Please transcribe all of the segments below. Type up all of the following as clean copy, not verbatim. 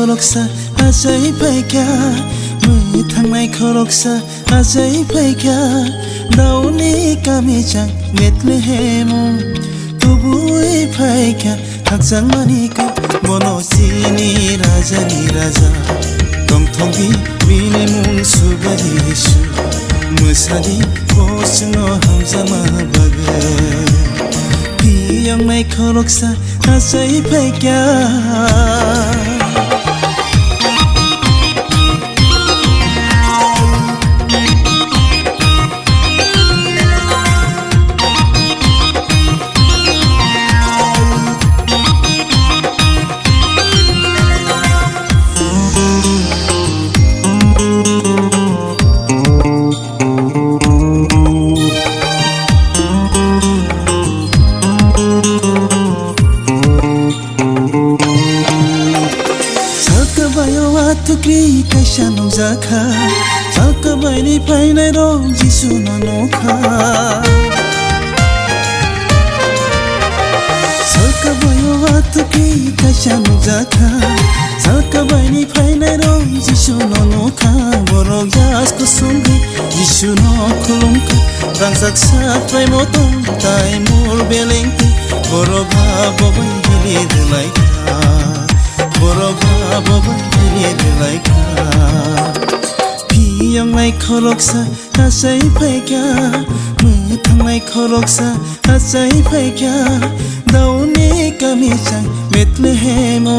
खरकसा आजै फैका मै थांनाय खरकसा आजै फैका दाउनि गामिजों मेत्ले हेमु तुबुई फैका थागजां मानिको बनसिनि राजानि राजा दंथंगि बिनि मुं सुबारिसु मोसानि बसनो हामजामा बागै पियांनाय खरकसा आजै फैका tukri kaisa nongjakha jalkabaini painai rong jisu nokha jalkabayo tukri kaisa nongjakha jalkabaini painai rong jisu nokha borok jasko sungi jisu nokhulumka rangsak satrai motong tai mur belengki borok babai hili delaika borok babai पियांनाय खरकसा आजै फैका मै थांनाय खरकसा आजै फैका दाउनि गामिजों मेत्ले हेमु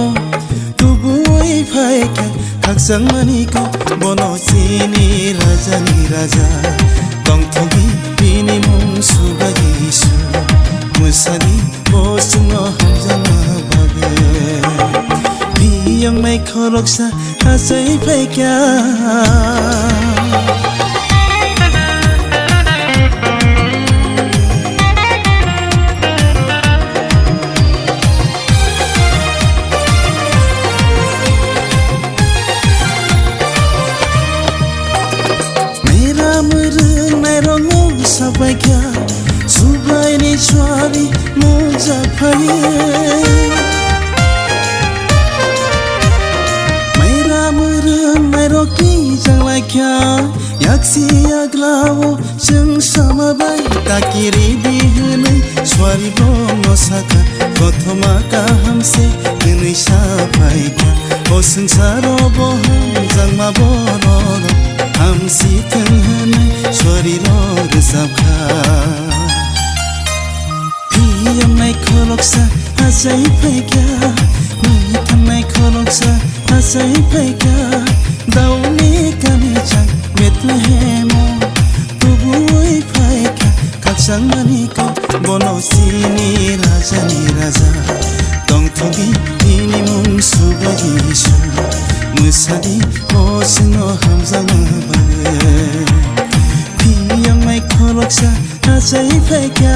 तुबुई फैका थागजां मानिको बनसिनि राजानि राजा दंथंगि बिनि मुं सुबारिसु मोसानि बसनो हामजामा बागै पियांनाय खरकसा आजै फैका मेरा मोरोंनाय रङाव साबायखा सुबायनि स्वारि मुजाफायो roki janglaikya yaksi aglawo jeng samabai takiri dihunai swari bono saka gothoma kahamse dinai sabaika o sangsaro boham jangma bororo hamsi tenghanai swari ro rizabkha piyangnai khoroksa आजै फैका मै थांनाय खरकसा आजै फैका दाउनि गामिजों मेत्ले हेमु तुबुई फैका थागजां मानिको बनसिनि राजानि राजा दंथंगि बिनि मुं सुबारिसु मोसानि बसनो हामजामा बागै पियांनाय खरकसा आजै फैका